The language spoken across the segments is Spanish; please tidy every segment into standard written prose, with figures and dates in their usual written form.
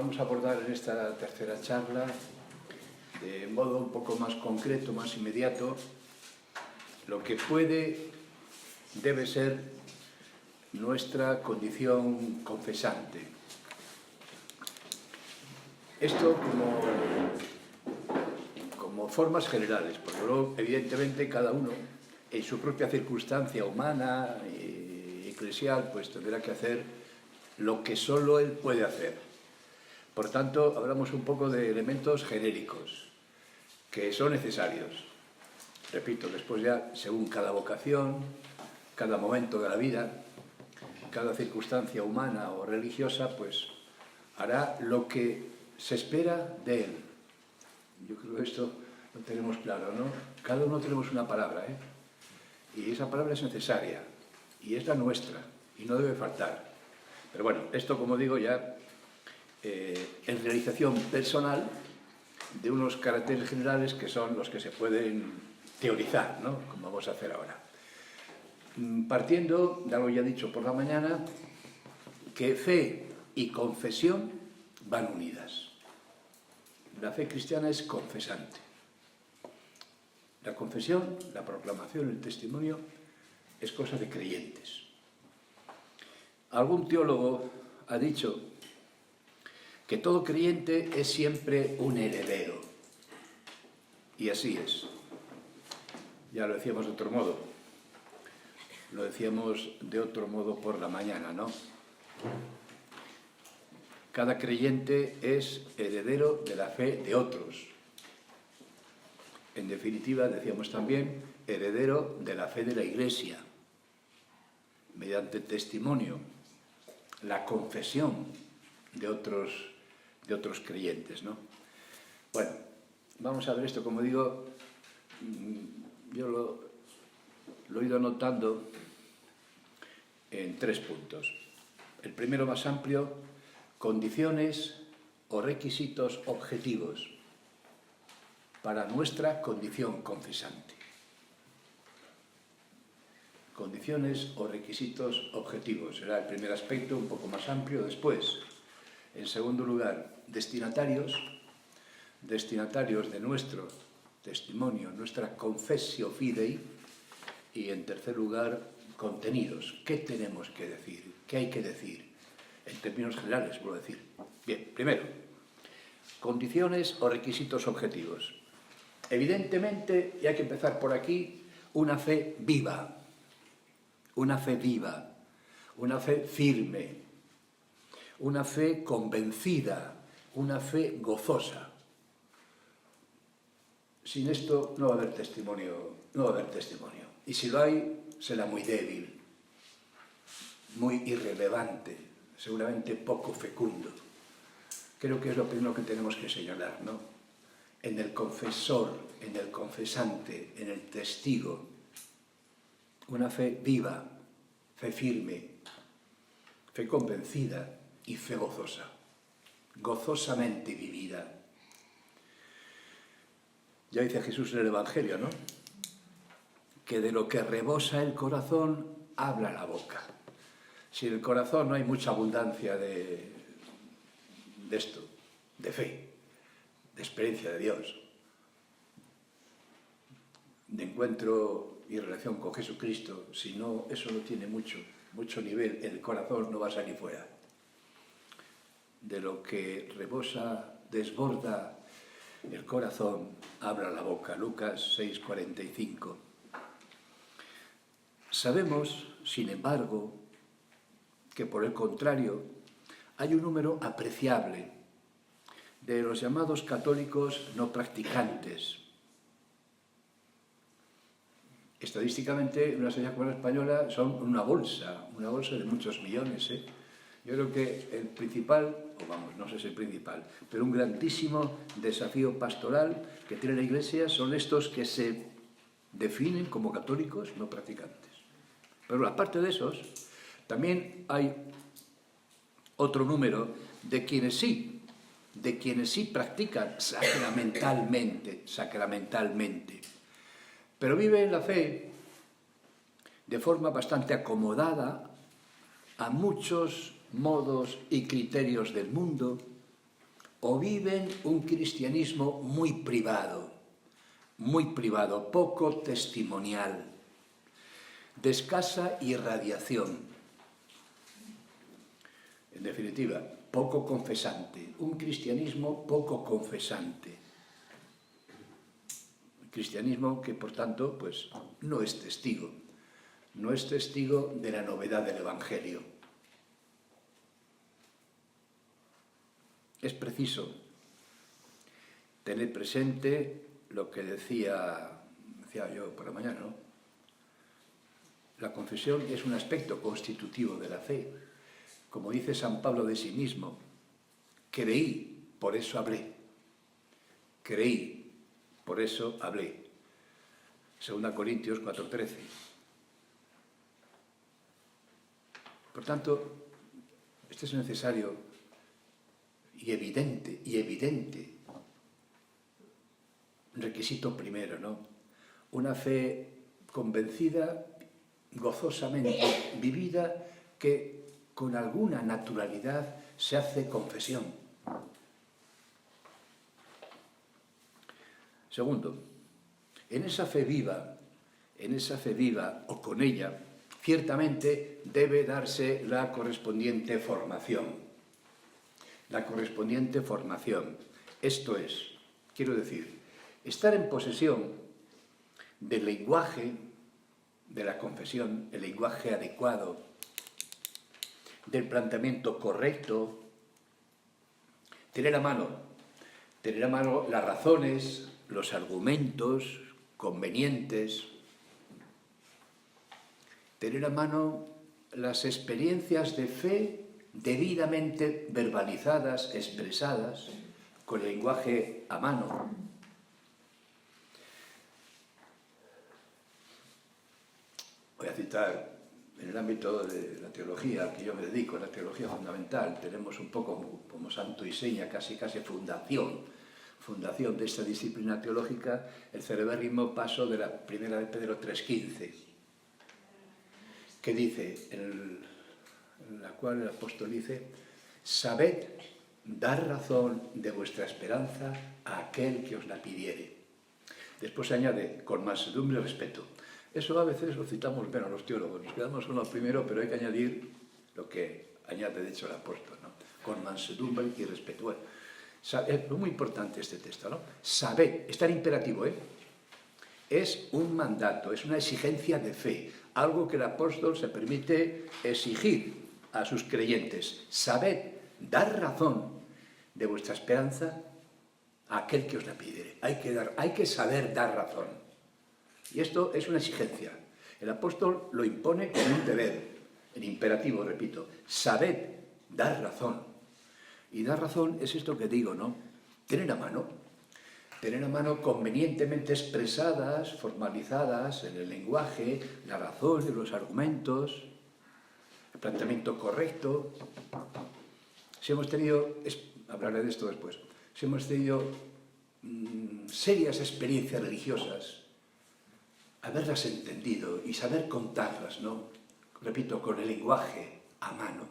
vamos a abordar en esta tercera charla, de modo un poco más concreto, más inmediato, lo que debe ser nuestra condición confesante. Esto como formas generales, porque luego, evidentemente, cada uno, en su propia circunstancia humana y eclesial, pues tendrá que hacer lo que solo él puede hacer. Por tanto, hablamos un poco de elementos genéricos, que son necesarios. Repito, después ya, según cada vocación, cada momento de la vida, cada circunstancia humana o religiosa, pues hará lo que se espera de él. Yo creo que esto lo tenemos claro, ¿no? Cada uno tenemos una palabra, y esa palabra es necesaria, y es la nuestra, y no debe faltar. Pero bueno, esto, como digo, ya en realización personal de unos caracteres generales que son los que se pueden teorizar, ¿no? Como vamos a hacer ahora. Partiendo de algo ya dicho por la mañana, que fe y confesión van unidas. La fe cristiana es confesante. La confesión, la proclamación, el testimonio es cosa de creyentes. Algún teólogo ha dicho que todo creyente es siempre un heredero. Y así es. Ya lo decíamos de otro modo. Lo decíamos de otro modo por la mañana, ¿no? Cada creyente es heredero de la fe de otros. En definitiva, decíamos también, heredero de la fe de la Iglesia, mediante el testimonio, la confesión de otros creyentes, ¿no? Bueno, vamos a ver esto, como digo, yo lo he ido anotando en 3 puntos. El primero, más amplio: condiciones o requisitos objetivos para nuestra condición confesante. Condiciones o requisitos objetivos será el primer aspecto, un poco más amplio. Después, en segundo lugar, destinatarios de nuestro testimonio, nuestra confessio fidei. Y en tercer lugar, contenidos. ¿Qué tenemos que decir? ¿Qué hay que decir? En términos generales, vuelvo a decir. Bien, primero, condiciones o requisitos objetivos. Evidentemente, y hay que empezar por aquí, una fe viva, una fe firme, una fe convencida, una fe gozosa. Sin esto no va a haber testimonio, Y si lo hay, será muy débil, muy irrelevante, seguramente poco fecundo. Creo que es lo primero que tenemos que señalar, ¿no? En el confesor, en el confesante, en el testigo, una fe viva, fe firme, fe convencida y fe gozosa, gozosamente vivida. Ya dice Jesús en el Evangelio, ¿no?, que de lo que rebosa el corazón habla la boca. Si en el corazón no hay mucha abundancia de esto, de fe, de experiencia de Dios, de encuentro y relación con Jesucristo, si no, eso no tiene mucho nivel, el corazón no va a salir fuera. De lo que rebosa, desborda el corazón, habla la boca. Lucas 6:45. Sabemos, sin embargo, que por el contrario, hay un número apreciable de los llamados católicos no practicantes. Estadísticamente, una sociedad como la española son una bolsa de muchos millones, Yo creo que el principal, no sé si el principal, pero un grandísimo desafío pastoral que tiene la Iglesia son estos que se definen como católicos no practicantes. Pero aparte de esos, también hay otro número de quienes sí practican sacramentalmente, pero viven la fe de forma bastante acomodada a muchos modos y criterios del mundo o viven un cristianismo muy privado, poco testimonial, de escasa irradiación. En definitiva, poco confesante, un cristianismo poco confesante. Un cristianismo que, por tanto, pues, no es testigo de la novedad del Evangelio. Es preciso tener presente lo que decía yo por la mañana, ¿no? La confesión es un aspecto constitutivo de la fe. Como dice San Pablo de sí mismo, creí, por eso hablé. Creí, por eso hablé. 2 Corintios 4:13. Por tanto, este es necesario y evidente requisito primero, ¿no? Una fe convencida, gozosamente vivida, que con alguna naturalidad se hace confesión. Segundo, en esa fe viva o con ella, ciertamente debe darse la correspondiente formación. Esto es, quiero decir, estar en posesión del lenguaje de la confesión, el lenguaje adecuado, del planteamiento correcto, tener a mano las razones, los argumentos convenientes, tener a mano las experiencias de fe debidamente verbalizadas, expresadas, con el lenguaje a mano. Voy a citar, en el ámbito de la teología al que yo me dedico, la teología fundamental, tenemos un poco como santo y seña, casi fundación de esta disciplina teológica, el celebérrimo paso de la primera de Pedro 3:15, que dice, en la cual el apóstol dice: sabed dar razón de vuestra esperanza a aquel que os la pidiere. Después se añade, con mansedumbre y respeto. Eso a veces lo citamos menos los teólogos, nos quedamos con lo primero, pero hay que añadir lo que añade de hecho el apóstol, ¿no? Con mansedumbre y respeto. Bueno, es muy importante este texto, ¿no? Sabed, está en imperativo, ¿eh? Es un mandato, es una exigencia de fe, algo que el apóstol se permite exigir a sus creyentes. Sabed, dar razón de vuestra esperanza a aquel que os la pidiere. Hay que saber dar razón. Y esto es una exigencia. El apóstol lo impone como un deber, en imperativo, repito. Sabed, dar razón. Y dar razón es esto que digo, ¿no? Tener a mano convenientemente expresadas, formalizadas en el lenguaje, la razón de los argumentos, el planteamiento correcto. Si hemos tenido, hablaré de esto después, si hemos tenido serias experiencias religiosas, haberlas entendido y saber contarlas, ¿no? Repito, con el lenguaje a mano.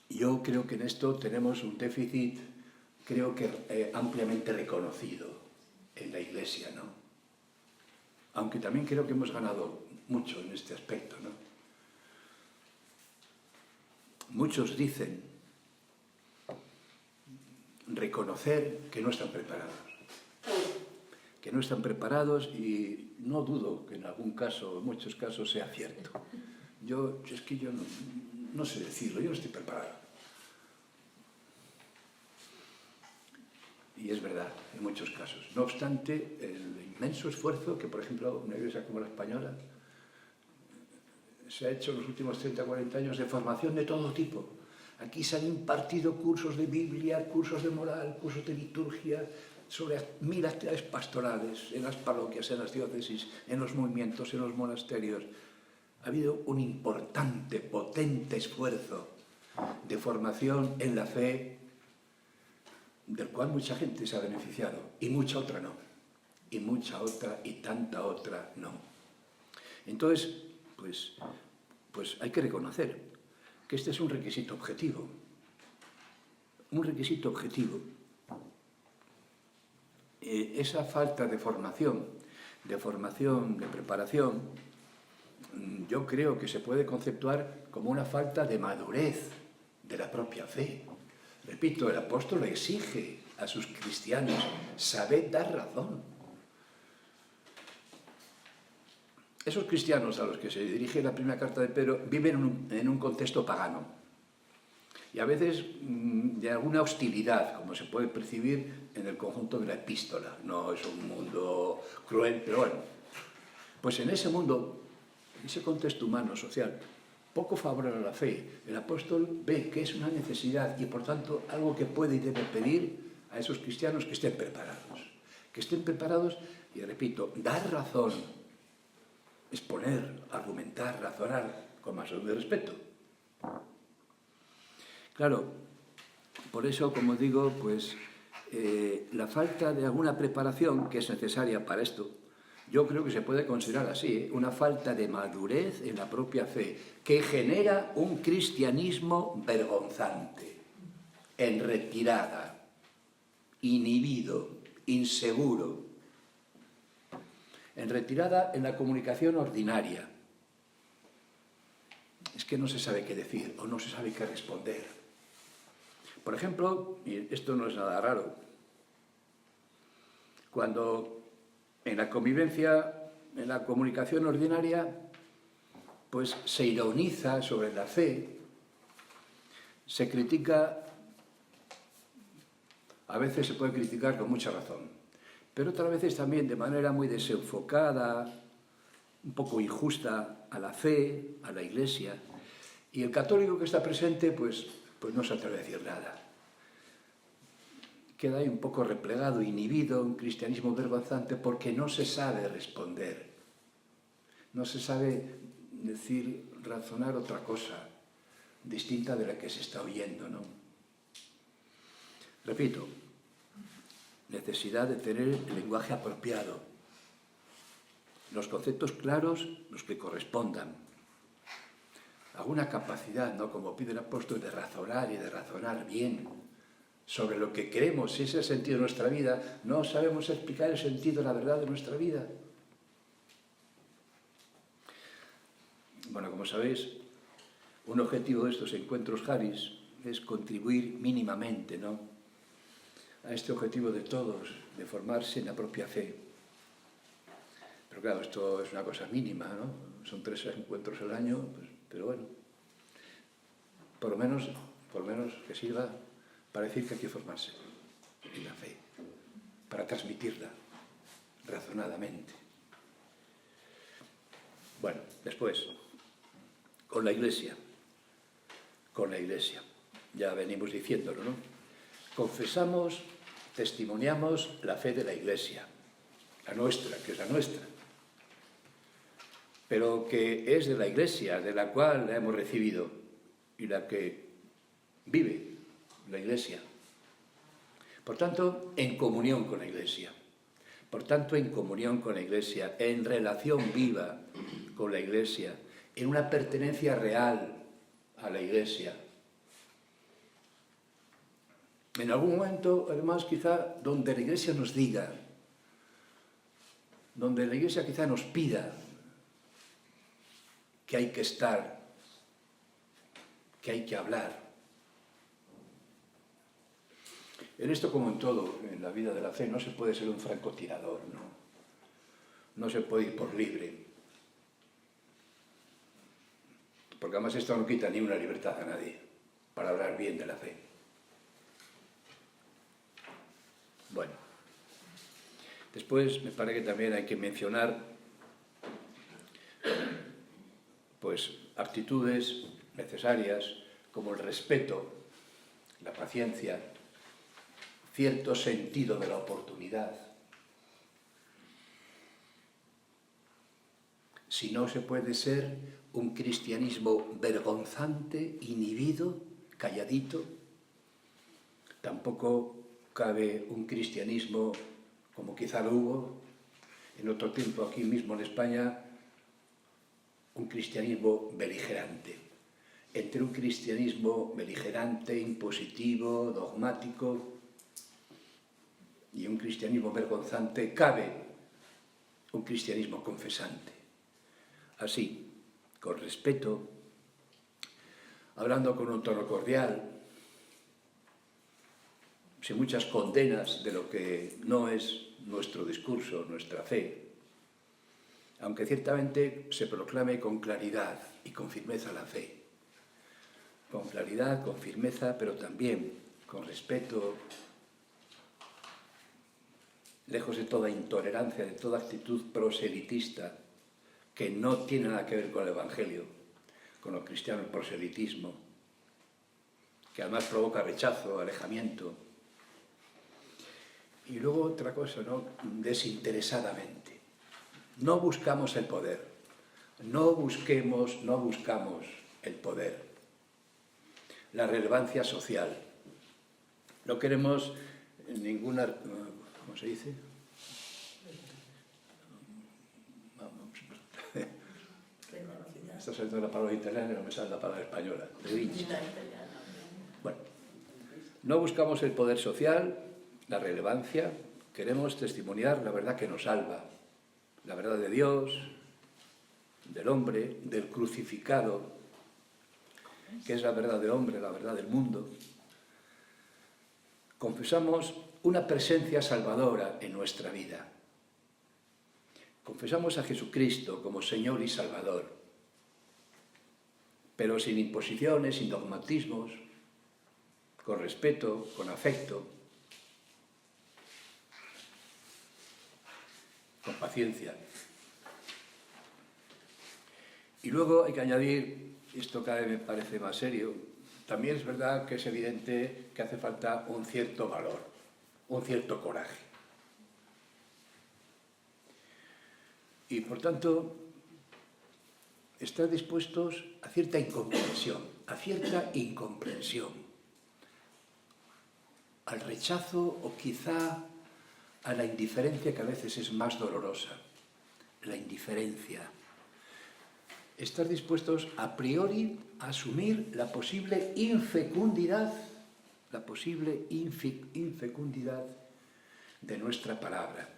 Yo creo que en esto tenemos un déficit, creo que ampliamente reconocido en la Iglesia, ¿no? Aunque también creo que hemos ganado mucho en este aspecto, ¿no? Muchos dicen reconocer que no están preparados y no dudo que en algún caso, en muchos casos, sea cierto. Yo no sé decirlo, yo no estoy preparado. Y es verdad, en muchos casos. No obstante, el inmenso esfuerzo que, por ejemplo, una iglesia como la española se ha hecho en los últimos 30 o 40 años de formación de todo tipo. Aquí se han impartido cursos de Biblia, cursos de moral, cursos de liturgia, sobre 1000 actividades pastorales en las parroquias, en las diócesis, en los movimientos, en los monasterios. Ha habido un importante, potente esfuerzo de formación en la fe, del cual mucha gente se ha beneficiado, y mucha otra no, y mucha otra y tanta otra no. Entonces, pues hay que reconocer que este es un requisito objetivo. un requisito objetivo. Esa falta de formación, de preparación, yo creo que se puede conceptuar como una falta de madurez de la propia fe. Repito, el apóstol exige a sus cristianos, sabed dar razón. Esos cristianos a los que se dirige la primera carta de Pedro viven en un contexto pagano y a veces de alguna hostilidad, como se puede percibir en el conjunto de la epístola. No es un mundo cruel, pero bueno, pues en ese mundo, en ese contexto humano, social, poco favorable a la fe, el apóstol ve que es una necesidad y por tanto algo que puede y debe pedir a esos cristianos que estén preparados y, repito, dar razón, exponer, argumentar, razonar con más de respeto. Claro, por eso, como digo, pues la falta de alguna preparación que es necesaria para esto, yo creo que se puede considerar así, una falta de madurez en la propia fe, que genera un cristianismo vergonzante, en retirada, inhibido, inseguro, en retirada en la comunicación ordinaria. Es que no se sabe qué decir o no se sabe qué responder. Por ejemplo, y esto no es nada raro, cuando en la convivencia, en la comunicación ordinaria, pues se ironiza sobre la fe, se critica, a veces se puede criticar con mucha razón, pero otras veces también de manera muy desenfocada, un poco injusta a la fe, a la Iglesia, y el católico que está presente pues no se atreve a decir nada. Queda ahí un poco replegado, inhibido, un cristianismo vergonzante porque no se sabe responder, no se sabe decir, razonar otra cosa distinta de la que se está oyendo, ¿no? Repito, necesidad de tener el lenguaje apropiado, los conceptos claros, los que correspondan, alguna capacidad, ¿no?, como pide el apóstol, de razonar y de razonar bien sobre lo que creemos, si ese es el sentido de nuestra vida. No sabemos explicar el sentido, la verdad de nuestra vida. Bueno, como sabéis, un objetivo de estos encuentros Haris es contribuir mínimamente, ¿no?, a este objetivo de todos, de formarse en la propia fe. Pero claro, esto es una cosa mínima, ¿no? Son 3 encuentros al año, pues, pero bueno, por lo menos que sirva para decir que hay que formarse en la fe, para transmitirla razonadamente. Bueno, después, con la Iglesia, ya venimos diciéndolo, ¿no? Confesamos, testimoniamos la fe de la Iglesia, la nuestra, que es la nuestra, pero que es de la Iglesia, de la cual la hemos recibido y la que vive la Iglesia. Por tanto, en comunión con la Iglesia. En relación viva con la Iglesia, en una pertenencia real a la Iglesia. En algún momento, además, quizá donde la Iglesia nos diga, donde la Iglesia quizá nos pida que hay que estar, que hay que hablar. En esto, como en todo, en la vida de la fe, no se puede ser un francotirador, ¿no? No se puede ir por libre. Porque además esto no quita ni una libertad a nadie para hablar bien de la fe. Bueno, después me parece que también hay que mencionar pues actitudes necesarias como el respeto, la paciencia, cierto sentido de la oportunidad. Si no, se puede ser un cristianismo vergonzante, inhibido, calladito. Tampoco cabe un cristianismo, como quizá lo hubo en otro tiempo aquí mismo en España, un cristianismo beligerante. entre un cristianismo beligerante, impositivo, dogmático y un cristianismo vergonzante, cabe un cristianismo confesante. Así, con respeto, hablando con un tono cordial, sin muchas condenas de lo que no es nuestro discurso, nuestra fe, aunque ciertamente se proclame con claridad y con firmeza la fe. Con claridad, con firmeza, pero también con respeto, lejos de toda intolerancia, de toda actitud proselitista, que no tiene nada que ver con el Evangelio, con lo cristiano, el proselitismo, que además provoca rechazo, alejamiento. Y luego otra cosa, ¿no? Desinteresadamente. No buscamos el poder, no buscamos el poder, la relevancia social. No queremos ninguna, ¿cómo se dice? Está saliendo la palabra italiana y no me sale la palabra española. Bueno, no buscamos el poder social, la relevancia, queremos testimoniar la verdad que nos salva, la verdad de Dios, del hombre, del crucificado, que es la verdad del hombre, la verdad del mundo. Confesamos una presencia salvadora en nuestra vida. Confesamos a Jesucristo como Señor y Salvador, pero sin imposiciones, sin dogmatismos, con respeto, con afecto, con paciencia. Y luego hay que añadir, esto cada vez me parece más serio, también es verdad que es evidente que hace falta un cierto valor, un cierto coraje. Y por tanto, estar dispuestos a cierta incomprensión, al rechazo o quizá a la indiferencia, que a veces es más dolorosa, la indiferencia. Estar dispuestos a priori a asumir la posible infecundidad de nuestra palabra.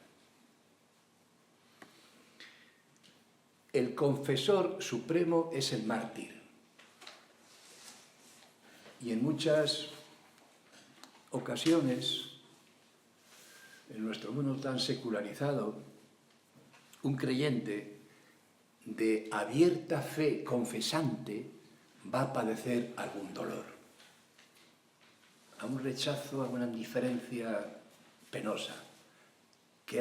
El confesor supremo es el mártir. Y en muchas ocasiones, en nuestro mundo tan secularizado, un creyente de abierta fe confesante va a padecer algún dolor, algún rechazo, alguna indiferencia penosa que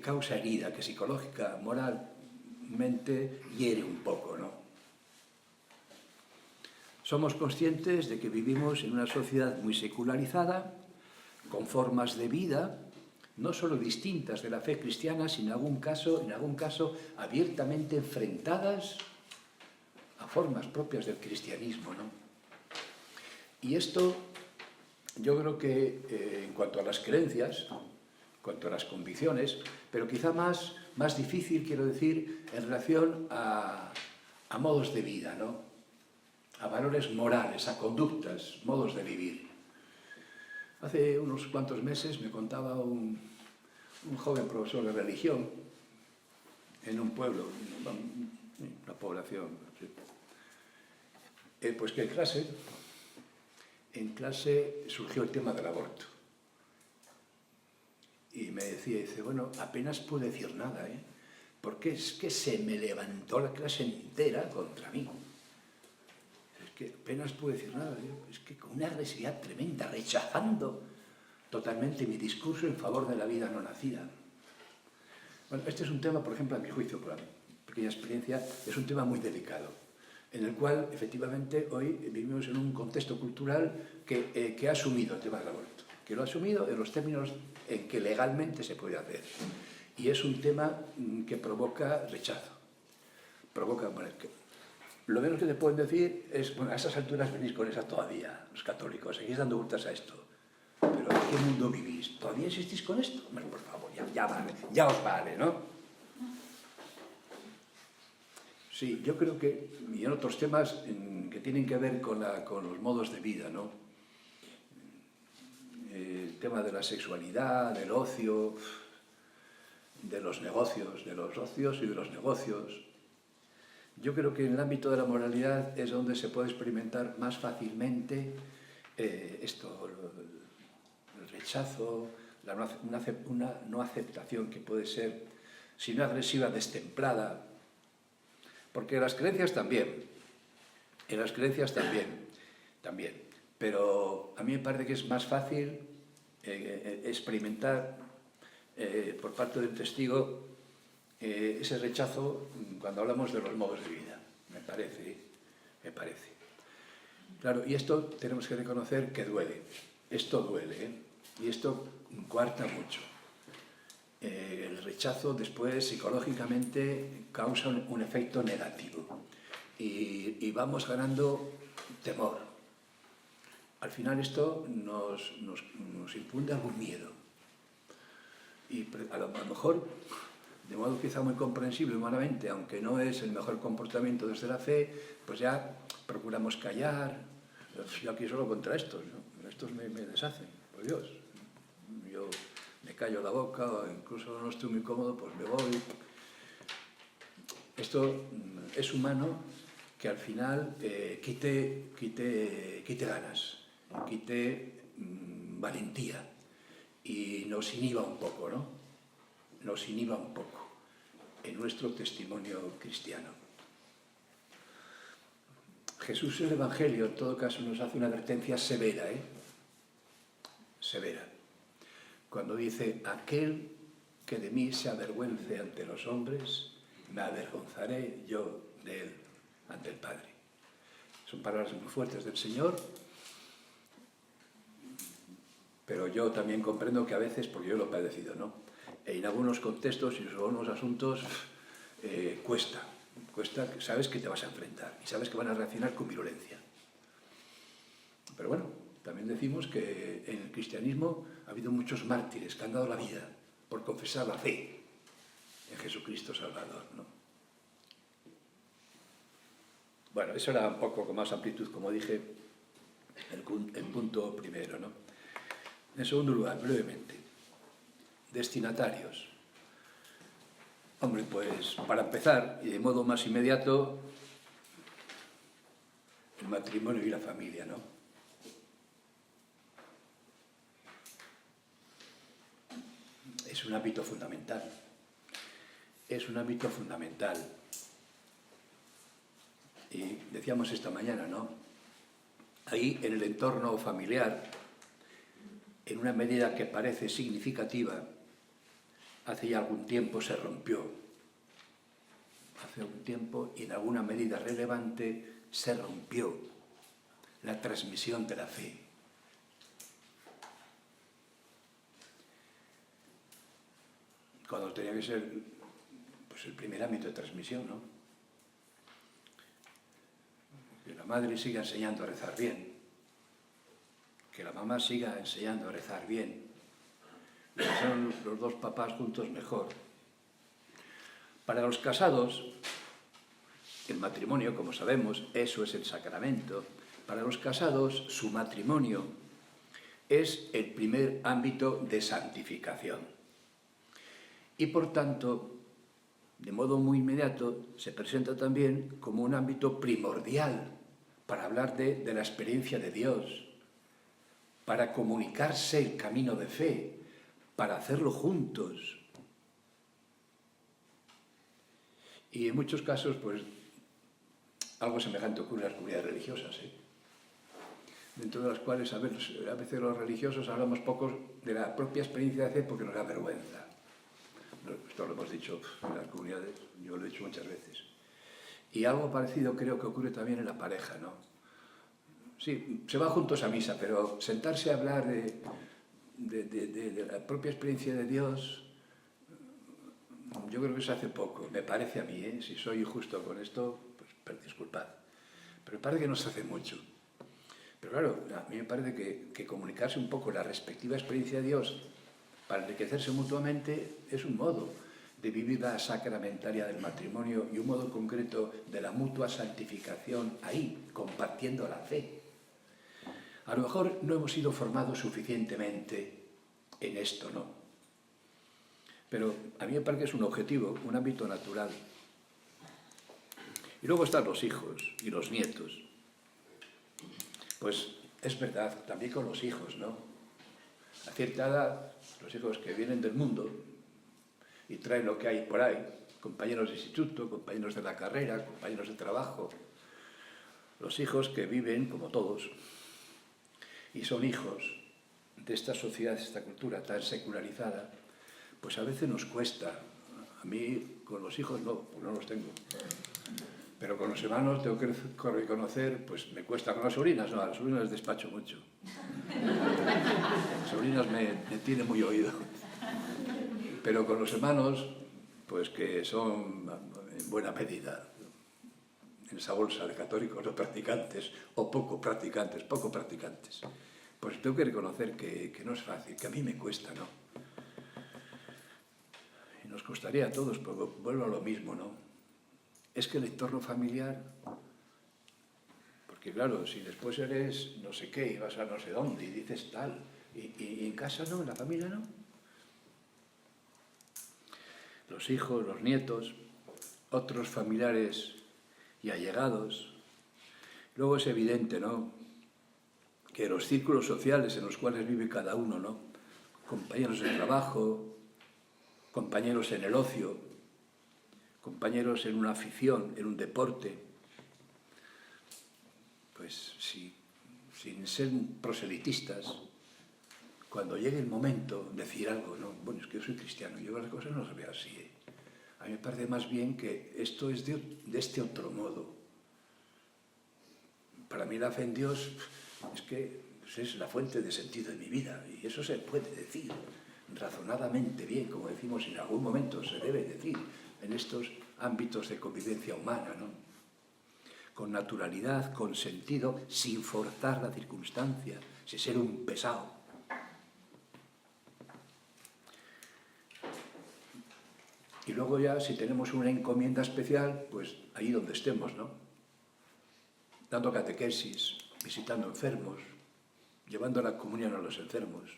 causa herida, que psicológica, moralmente hiere un poco, ¿no? Somos conscientes de que vivimos en una sociedad muy secularizada, con formas de vida no solo distintas de la fe cristiana, sino en algún caso abiertamente enfrentadas a formas propias del cristianismo, ¿no? Y esto, yo creo que en cuanto a las creencias, en cuanto a las convicciones, pero quizá más difícil, quiero decir, en relación a modos de vida, ¿no? A valores morales, a conductas, modos de vivir. Hace unos cuantos meses me contaba un joven profesor de religión en un pueblo, una población, pues que en clase surgió el tema del aborto. Y me decía, dice, bueno, apenas pude decir nada, porque es que se me levantó la clase entera contra mí. Que apenas pude decir nada, es que con una agresividad tremenda, rechazando totalmente mi discurso en favor de la vida no nacida. Bueno, este es un tema, por ejemplo, a mi juicio, por la pequeña experiencia, es un tema muy delicado, en el cual, efectivamente, hoy vivimos en un contexto cultural que ha asumido el tema del aborto, que lo ha asumido en los términos en que legalmente se puede hacer. Y es un tema que provoca rechazo, lo menos que te pueden decir es, bueno, a esas alturas venís con esa todavía, los católicos, seguís dando vueltas a esto. Pero ¿en qué mundo vivís? ¿Todavía insistís con esto? Bueno, por favor, ya vale, ya os vale, ¿no? Sí, yo creo que, y en otros temas que tienen que ver con los modos de vida, ¿no? El tema de la sexualidad, del ocio, de los negocios, de los ocios y de los negocios. Yo creo que en el ámbito de la moralidad es donde se puede experimentar más fácilmente esto, el rechazo, una no aceptación que puede ser, si no agresiva, destemplada. Porque las creencias también, también. Pero a mí me parece que es más fácil experimentar por parte del testigo ese rechazo cuando hablamos de los modos de vida, me parece. Claro, y esto tenemos que reconocer que duele, esto duele, y esto coarta mucho. El rechazo después psicológicamente causa un efecto negativo y vamos ganando temor. Al final esto nos infunde algún miedo y a lo mejor, de modo quizá muy comprensible humanamente, aunque no es el mejor comportamiento desde la fe, pues ya procuramos callar. Yo aquí solo contra estos, ¿no? Estos me deshacen, por Dios. Yo me callo la boca, o incluso no estoy muy cómodo, pues me voy. Esto es humano que al final quite ganas, quite valentía y nos inhiba un poco, ¿no? Nos inhiba un poco en nuestro testimonio cristiano. Jesús en el Evangelio, en todo caso, nos hace una advertencia severa, severa. Cuando dice, aquel que de mí se avergüence ante los hombres, me avergonzaré yo de él ante el Padre. Son palabras muy fuertes del Señor, pero yo también comprendo que a veces, porque yo lo he padecido, ¿no? En algunos contextos y en algunos asuntos cuesta, sabes que te vas a enfrentar y sabes que van a reaccionar con virulencia. Pero bueno, también decimos que en el cristianismo ha habido muchos mártires que han dado la vida por confesar la fe en Jesucristo Salvador, ¿no? Bueno, eso era un poco con más amplitud, como dije, el punto primero, ¿no? En segundo lugar, brevemente, destinatarios. Hombre, pues para empezar, y de modo más inmediato, el matrimonio y la familia, ¿no? Es un ámbito fundamental. Es un ámbito fundamental. Y decíamos esta mañana, ¿no? Ahí, en el entorno familiar, en una medida que parece significativa, hace ya algún tiempo se rompió. Hace algún tiempo, y en alguna medida relevante, se rompió la transmisión de la fe. Cuando tenía que ser pues, el primer ámbito de transmisión, ¿no? Que la madre siga enseñando a rezar bien, que la mamá siga enseñando a rezar bien, y que sean los dos papás juntos mejor. Para los casados, el matrimonio, como sabemos, eso es el sacramento. Para los casados, su matrimonio es el primer ámbito de santificación. Y por tanto, de modo muy inmediato, se presenta también como un ámbito primordial para hablar de la experiencia de Dios, para comunicarse el camino de fe, para hacerlo juntos. Y en muchos casos, pues, algo semejante ocurre en las comunidades religiosas, dentro de las cuales a veces los religiosos hablamos poco de la propia experiencia de fe porque nos da vergüenza. Esto lo hemos dicho en las comunidades, yo lo he dicho muchas veces. Y algo parecido creo que ocurre también en la pareja, ¿no? Sí, se va juntos a misa, pero sentarse a hablar de la propia experiencia de Dios, yo creo que se hace poco, me parece a mí, si soy injusto con esto, pues disculpad, pero me parece que no se hace mucho. Pero claro, a mí me parece que comunicarse un poco la respectiva experiencia de Dios para enriquecerse mutuamente es un modo de vivir la sacramentaria del matrimonio y un modo concreto de la mutua santificación ahí, compartiendo la fe. A lo mejor no hemos sido formados suficientemente en esto, ¿no? Pero a mí me parece que es un objetivo, un ámbito natural. Y luego están los hijos y los nietos. Pues es verdad, también con los hijos, ¿no? A cierta edad, los hijos que vienen del mundo y traen lo que hay por ahí, compañeros de instituto, compañeros de la carrera, compañeros de trabajo, los hijos que viven como todos y son hijos de esta sociedad, de esta cultura tan secularizada, pues a veces nos cuesta. A mí con los hijos no, pues no los tengo. Pero con los hermanos tengo que reconocer, pues me cuesta. Con las sobrinas, no, a las sobrinas les despacho mucho. Las sobrinas me tienen muy oído. Pero con los hermanos, pues que son en buena medida en esa bolsa de católicos no practicantes o poco practicantes, pues tengo que reconocer que no es fácil, que a mí me cuesta, ¿no? Y nos costaría a todos, pero vuelvo a lo mismo, ¿no? Es que el entorno familiar, porque claro, si después eres no sé qué y vas a no sé dónde y dices tal, y en casa no, en la familia no. Los hijos, los nietos, otros familiares y allegados. Luego es evidente, ¿no?, que los círculos sociales en los cuales vive cada uno, ¿no?, compañeros de trabajo, compañeros en el ocio, compañeros en una afición, en un deporte, pues sin ser proselitistas, cuando llegue el momento de decir algo, ¿no? Bueno, es que yo soy cristiano, yo las cosas no las veo así, ¿eh? A mí me parece más bien que esto es de este otro modo. Para mí la fe en Dios es que pues es la fuente de sentido de mi vida, y eso se puede decir razonadamente bien, como decimos en algún momento se debe decir en estos ámbitos de convivencia humana, ¿no? Con naturalidad, con sentido, sin forzar la circunstancia, sin ser un pesado. Y luego ya, si tenemos una encomienda especial, pues ahí donde estemos, ¿no? Dando catequesis, visitando enfermos, llevando la comunión a los enfermos,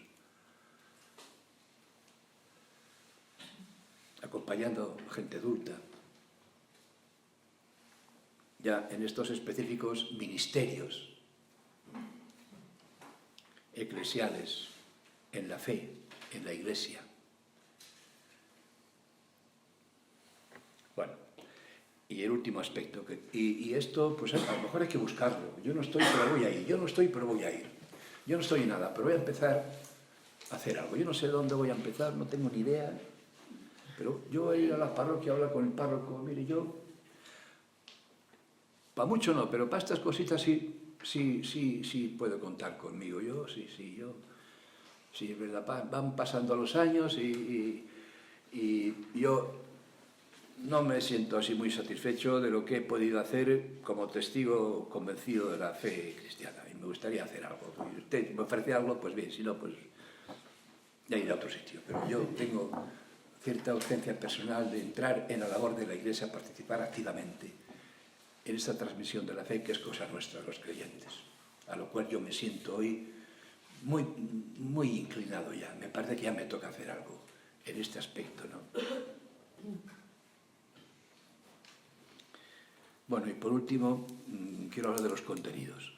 acompañando gente adulta. Ya en estos específicos ministerios eclesiales, en la fe, en la Iglesia. Bueno, y el último aspecto, y esto, pues a lo mejor hay que buscarlo. Yo no estoy, pero voy a ir. Yo no estoy, pero voy a ir. Yo no estoy en nada, pero voy a empezar a hacer algo. Yo no sé dónde voy a empezar, no tengo ni idea, pero yo voy a ir a la parroquia, a hablar con el párroco. Mire, yo, para mucho no, pero para estas cositas sí puedo contar conmigo. Yo, sí, es verdad, van pasando los años y yo no me siento así muy satisfecho de lo que he podido hacer como testigo convencido de la fe cristiana. Y me gustaría hacer algo. Si usted me ofrece algo, pues bien, si no, pues ya iré a otro sitio. Pero yo tengo cierta urgencia personal de entrar en la labor de la Iglesia, participar activamente en esta transmisión de la fe, que es cosa nuestra, los creyentes, a lo cual yo me siento hoy muy inclinado ya. Me parece que ya me toca hacer algo en este aspecto, ¿no? Bueno, y por último, quiero hablar de los contenidos.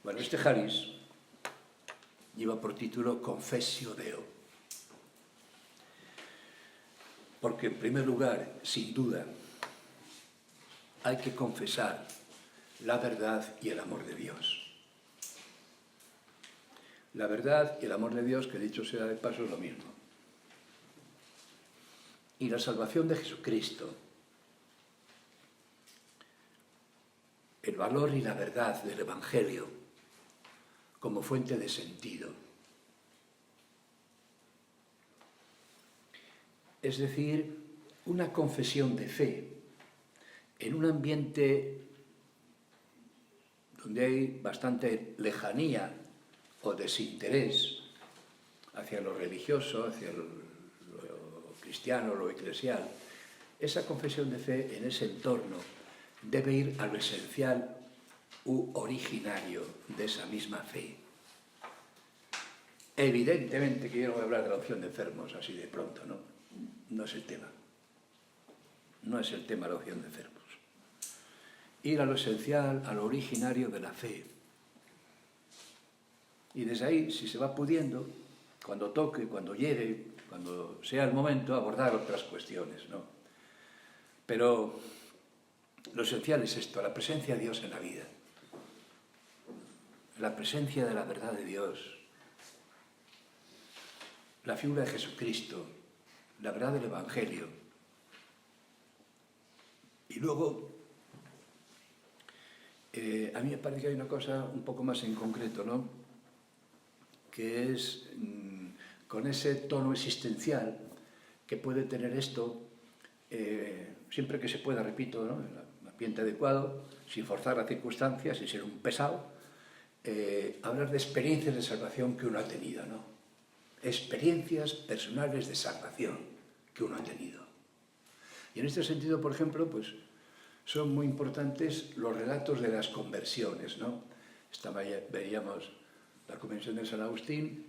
Bueno, este Haris lleva por título Confessio Deo. Porque, en primer lugar, sin duda, hay que confesar la verdad y el amor de Dios. La verdad y el amor de Dios, que dicho sea de paso, es lo mismo. Y la salvación de Jesucristo, el valor y la verdad del Evangelio como fuente de sentido. Es decir, una confesión de fe en un ambiente donde hay bastante lejanía o desinterés hacia lo religioso, hacia lo cristiano, lo eclesial, esa confesión de fe en ese entorno debe ir a lo esencial u originario de esa misma fe. Evidentemente que yo no voy a hablar de la opción de enfermos así de pronto, ¿no? No es el tema. No es el tema la opción de enfermos. Ir a lo esencial, a lo originario de la fe. Y desde ahí, si se va pudiendo, cuando toque, cuando llegue, cuando sea el momento, abordar otras cuestiones, ¿no? Pero lo esencial es esto, la presencia de Dios en la vida. La presencia de la verdad de Dios. La figura de Jesucristo, la verdad del Evangelio. Y luego, a mí me parece que hay una cosa un poco más en concreto, ¿no? Que es con ese tono existencial que puede tener esto, siempre que se pueda, repito, ¿no? En el ambiente adecuado, sin forzar las circunstancias, sin ser un pesado, hablar de experiencias de salvación que uno ha tenido, ¿no? Experiencias personales de salvación que uno ha tenido. Y en este sentido, por ejemplo, pues son muy importantes los relatos de las conversiones, ¿no? Veíamos la Conversión de San Agustín.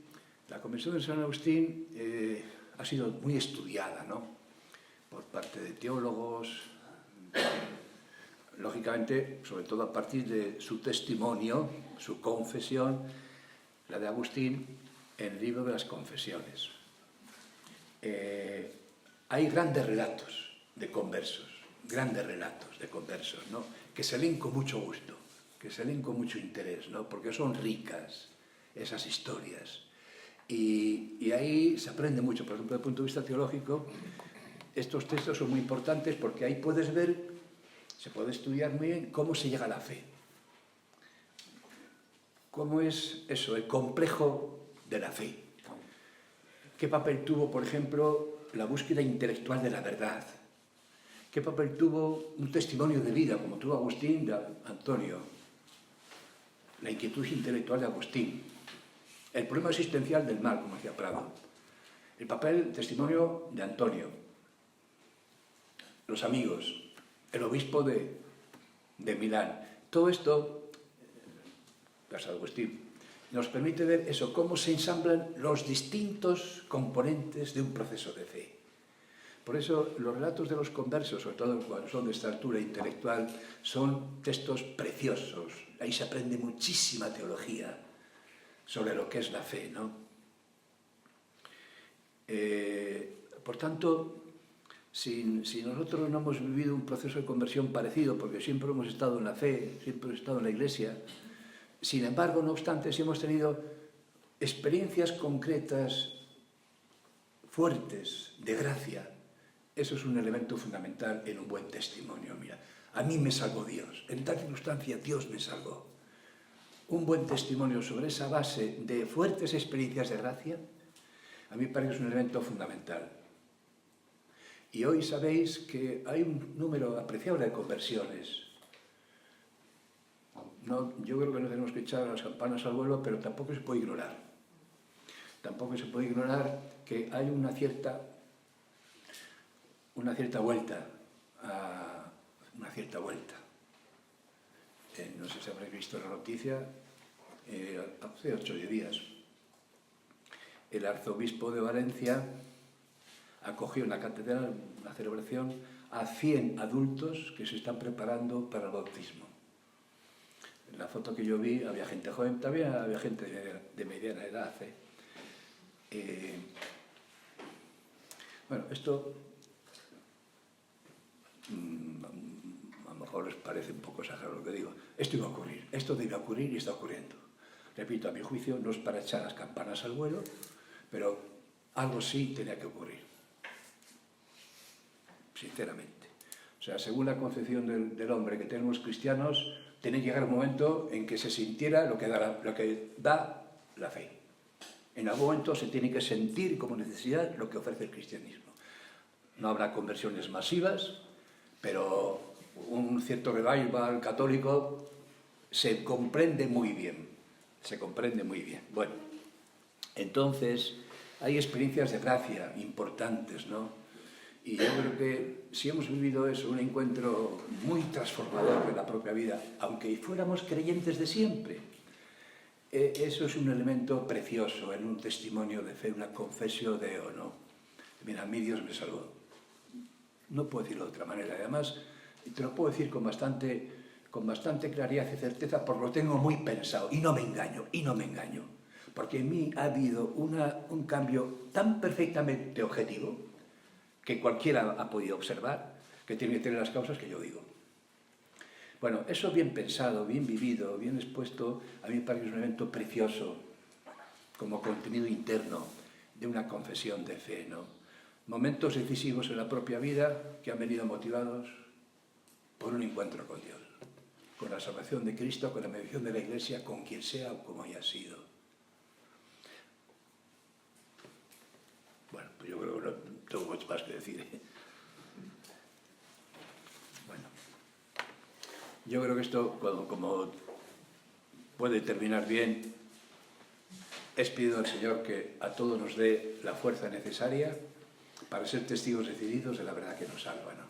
La Conversión de San Agustín ha sido muy estudiada, ¿no? Por parte de teólogos, lógicamente, sobre todo a partir de su testimonio, su confesión, la de Agustín, en el libro de las Confesiones. Hay grandes relatos de conversos, ¿no? Que se leen con mucho gusto, que se leen con mucho interés, ¿no? Porque son ricas esas historias. Y ahí se aprende mucho, por ejemplo, desde el punto de vista teológico. Estos textos son muy importantes porque ahí puedes ver, se puede estudiar muy bien cómo se llega a la fe. ¿Cómo es eso, el complejo de la fe? ¿Qué papel tuvo, por ejemplo, la búsqueda intelectual de la verdad? ¿Qué papel tuvo un testimonio de vida, como tuvo Agustín de Antonio? La inquietud intelectual de Agustín. El problema existencial del mal, como decía Prado. El papel, testimonio de Antonio. Los amigos. El obispo de Milán. Todo esto, casa de Agustín, nos permite ver eso, cómo se ensamblan los distintos componentes de un proceso de fe. Por eso los relatos de los conversos, sobre todo cuando son de esta altura intelectual, son textos preciosos. Ahí se aprende muchísima teología sobre lo que es la fe, ¿no? Por tanto, si nosotros no hemos vivido un proceso de conversión parecido, porque siempre hemos estado en la fe, siempre hemos estado en la Iglesia, sin embargo, no obstante, si hemos tenido experiencias concretas, fuertes, de gracia, eso es un elemento fundamental en un buen testimonio. Mira, a mí me salvó Dios, en tal circunstancia Dios me salvó. Un buen testimonio sobre esa base de fuertes experiencias de gracia, a mí me parece que es un elemento fundamental. Y hoy sabéis que hay un número apreciable de conversiones. No, yo creo que no tenemos que echar las campanas al vuelo, pero tampoco se puede ignorar. Tampoco se puede ignorar que hay una cierta vuelta. No sé si habréis visto la noticia, hace 8 días, el arzobispo de Valencia acogió en la catedral una celebración a 100 adultos que se están preparando para el bautismo. En la foto que yo vi había gente joven, también había gente de mediana edad. Bueno, esto a lo mejor les parece un poco exagerado lo que digo. Esto iba a ocurrir, esto debe ocurrir y está ocurriendo. Repito, a mi juicio no es para echar las campanas al vuelo, pero algo sí tenía que ocurrir, sinceramente. O sea, según la concepción del hombre que tenemos cristianos, tiene que llegar un momento en que se sintiera lo que da la fe. En algún momento se tiene que sentir como necesidad lo que ofrece el cristianismo. No habrá conversiones masivas, pero un cierto revival católico se comprende muy bien. Bueno, entonces hay experiencias de gracia importantes, ¿no? Y yo creo que si hemos vivido eso, un encuentro muy transformador de la propia vida, aunque fuéramos creyentes de siempre, eso es un elemento precioso en un testimonio de fe, una confesión de o no. Mira, a mí Dios me salvó. No puedo decirlo de otra manera. Además, te lo puedo decir con bastante claridad y certeza, porque lo tengo muy pensado y no me engaño. Porque en mí ha habido un cambio tan perfectamente objetivo que cualquiera ha podido observar, que tiene que tener las causas que yo digo. Bueno, eso bien pensado, bien vivido, bien expuesto, a mí me parece un evento precioso, como contenido interno de una confesión de fe, ¿no? Momentos decisivos en la propia vida que han venido motivados por un encuentro con Dios, con la salvación de Cristo, con la mediación de la Iglesia, con quien sea o como haya sido. Bueno, pues yo creo que no tengo mucho más que decir. Bueno, yo creo que esto, como puede terminar bien, es pido al Señor que a todos nos dé la fuerza necesaria para ser testigos decididos de la verdad que nos salva, ¿no?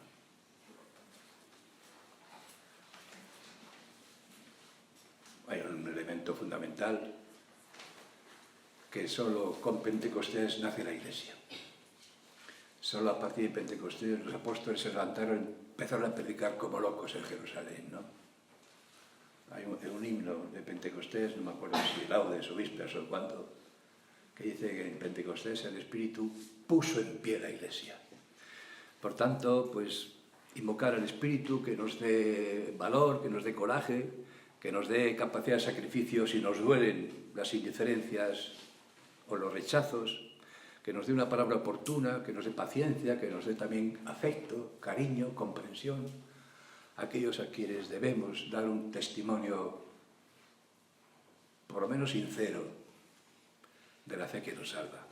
Hay un elemento fundamental, que solo con Pentecostés nace la Iglesia. Solo a partir de Pentecostés los apóstoles se levantaron y empezaron a predicar como locos en Jerusalén, ¿no? Hay un himno de Pentecostés, no me acuerdo si laudes o vísperas o cuánto, que dice que en Pentecostés el Espíritu puso en pie la Iglesia. Por tanto, pues invocar al Espíritu que nos dé valor, que nos dé coraje, que nos dé capacidad de sacrificio si nos duelen las indiferencias o los rechazos, que nos dé una palabra oportuna, que nos dé paciencia, que nos dé también afecto, cariño, comprensión, aquellos a quienes debemos dar un testimonio por lo menos sincero de la fe que nos salva.